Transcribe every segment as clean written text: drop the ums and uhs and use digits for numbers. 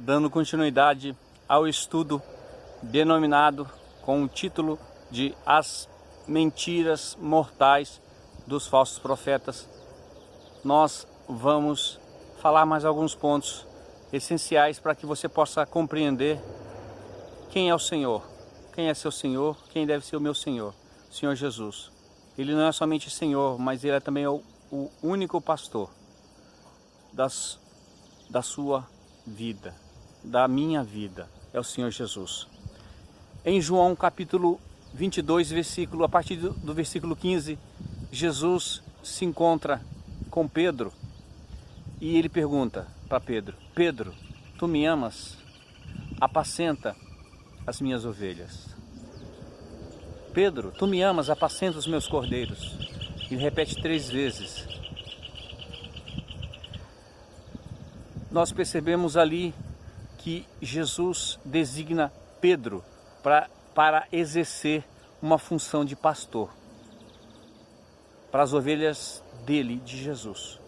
dando continuidade ao estudo denominado com o título de As Mentiras Mortais dos Falsos Profetas. Nós vamos falar mais alguns pontos essenciais para que você possa compreender quem é o Senhor, quem é seu Senhor, quem deve ser o meu Senhor, o Senhor Jesus. Ele não é somente Senhor, mas Ele é também o único pastor da sua vida, da minha vida, é o Senhor Jesus. Em João capítulo 22, a partir do versículo 15, Jesus se encontra com Pedro e ele pergunta para Pedro: Pedro, tu me amas? Apacenta as minhas ovelhas. Pedro, tu me amas? Apacenta os meus cordeiros. Ele repete 3 vezes. Nós percebemos ali que Jesus designa Pedro para exercer uma função de pastor para as ovelhas dele, de Jesus.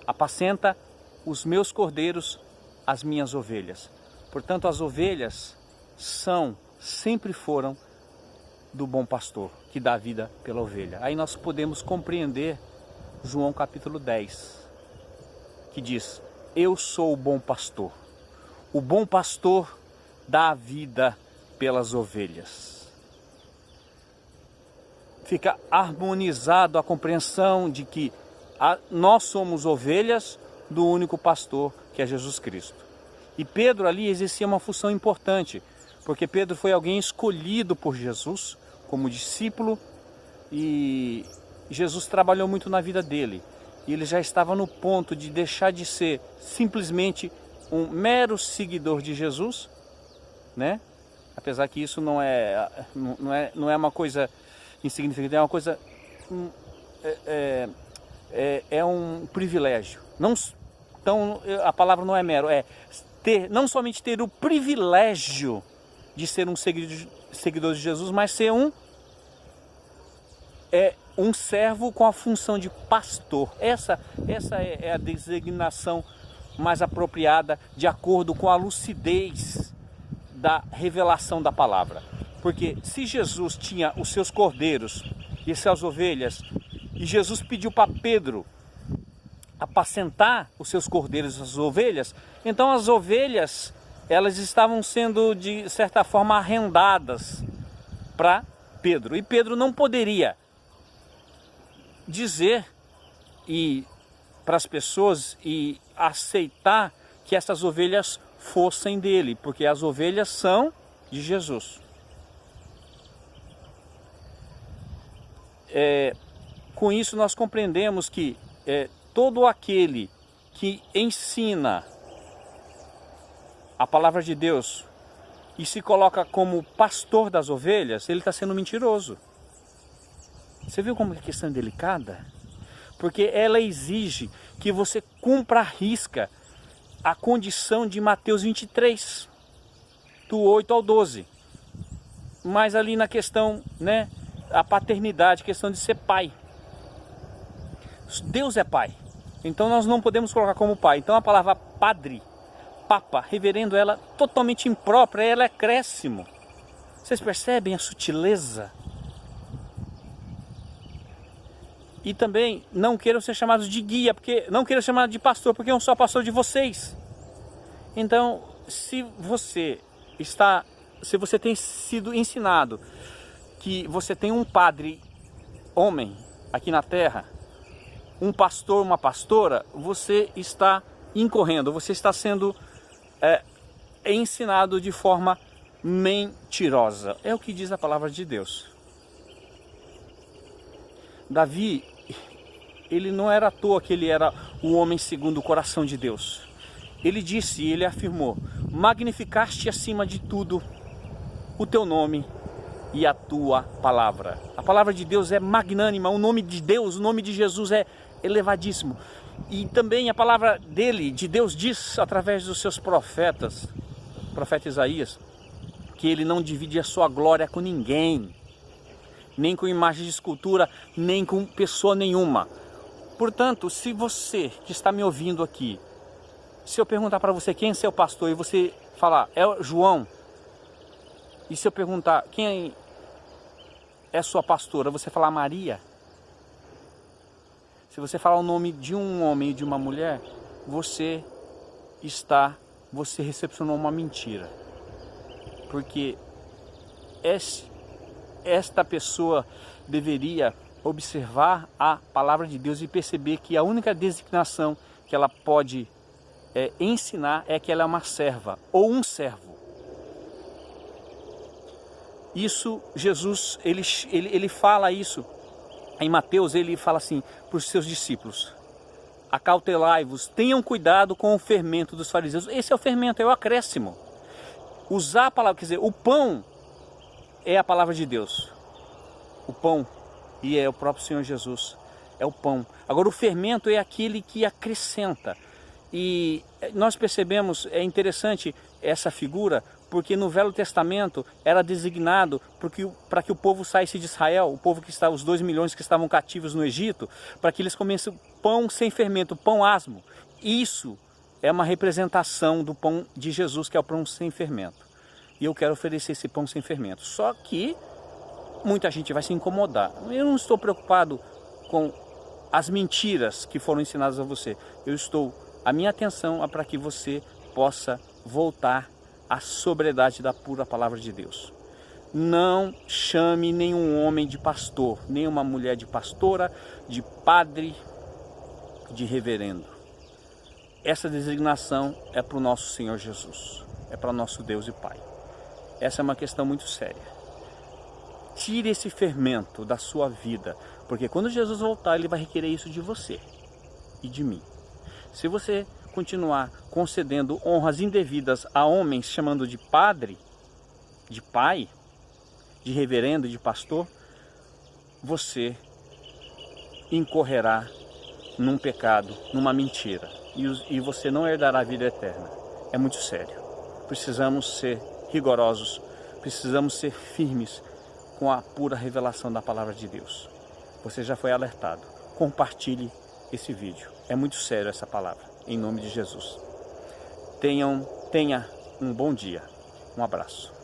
Apacenta os meus cordeiros, as minhas ovelhas. Portanto, as ovelhas sempre foram do bom pastor, que dá a vida pela ovelha. Aí nós podemos compreender João capítulo 10, que diz: eu sou o bom pastor. O bom pastor dá a vida pelas ovelhas. Fica harmonizado a compreensão de que nós somos ovelhas do único pastor, que é Jesus Cristo. E Pedro ali exercia uma função importante, porque Pedro foi alguém escolhido por Jesus como discípulo e Jesus trabalhou muito na vida dele. E ele já estava no ponto de deixar de ser simplesmente um mero seguidor de Jesus, né? Apesar que isso não é uma coisa insignificante, é uma coisa, é um privilégio. Então a palavra não é mero, não somente ter o privilégio de ser um seguidor de Jesus, mas ser um servo com a função de pastor. Essa é a designação mais apropriada, de acordo com a lucidez da revelação da palavra. Porque se Jesus tinha os seus cordeiros e as suas ovelhas, e Jesus pediu para Pedro apacentar os seus cordeiros e as ovelhas, então as ovelhas, elas estavam sendo de certa forma arrendadas para Pedro. E Pedro não poderia dizer para as pessoas e aceitar que essas ovelhas fossem dele, porque as ovelhas são de Jesus. Com isso nós compreendemos que todo aquele que ensina a palavra de Deus e se coloca como pastor das ovelhas, ele está sendo mentiroso. Você viu como a questão é delicada? Porque ela exige que você cumpra à risca a condição de Mateus 23, do 8 ao 12. Mas ali na questão, né, a paternidade, questão de ser pai. Deus é pai, então nós não podemos colocar como pai. Então a palavra padre, papa, reverendo, ela é totalmente imprópria, ela é acréscimo. Vocês percebem a sutileza? E também não queiram ser chamados de guia, porque não queiram ser chamados de pastor, porque eu sou pastor de vocês. Então, se você tem sido ensinado que você tem um padre homem aqui na terra, um pastor, uma pastora, você está incorrendo, você está sendo ensinado de forma mentirosa. É o que diz a palavra de Deus. Davi, ele não era à toa que ele era o homem segundo o coração de Deus. Ele disse, ele afirmou: magnificaste acima de tudo o teu nome e a tua palavra. A palavra de Deus é magnânima, o nome de Deus, o nome de Jesus é elevadíssimo. E também a palavra de Deus diz através dos seus profetas, o profeta Isaías, que ele não divide a sua glória com ninguém, nem com imagem de escultura, nem com pessoa nenhuma. Portanto, se você que está me ouvindo aqui Se eu perguntar para você quem é seu pastor e você falar, é o João. E se eu perguntar quem é sua pastora, você falar Maria. Se você falar o nome de um homem e de uma mulher, você recepcionou uma mentira. Porque esta pessoa deveria observar a palavra de Deus e perceber que a única designação que ela pode ensinar é que ela é uma serva ou um servo. Isso, Jesus, ele fala isso. Em Mateus, ele fala assim para os seus discípulos: acautelai-vos, tenham cuidado com o fermento dos fariseus. Esse é o fermento, é o acréscimo. Usar a palavra, quer dizer, o pão é a palavra de Deus. O pão, e é o próprio Senhor Jesus, é o pão. Agora o fermento é aquele que acrescenta. E nós percebemos, é interessante essa figura, porque no Velho Testamento era designado para que o povo saísse de Israel, o povo que estava, os 2 milhões que estavam cativos no Egito, para que eles comessem pão sem fermento, pão asmo. Isso é uma representação do pão de Jesus, que é o pão sem fermento. E eu quero oferecer esse pão sem fermento. Só que muita gente vai se incomodar. Eu não estou preocupado com as mentiras que foram ensinadas a você. A minha atenção é para que você possa voltar à sobriedade da pura palavra de Deus. Não chame nenhum homem de pastor, nenhuma mulher de pastora, de padre, de reverendo. Essa designação é para o nosso Senhor Jesus, é para o nosso Deus e Pai. Essa é uma questão muito séria. Tire esse fermento da sua vida, porque quando Jesus voltar, Ele vai requerer isso de você e de mim. Se você continuar concedendo honras indevidas a homens, chamando de padre, de pai, de reverendo, de pastor, você incorrerá num pecado, numa mentira, e você não herdará a vida eterna. É muito sério. Precisamos ser rigorosos, precisamos ser firmes com a pura revelação da palavra de Deus. Você já foi alertado. Compartilhe esse vídeo. É muito sério essa palavra, em nome de Jesus. Tenha um bom dia. Um abraço.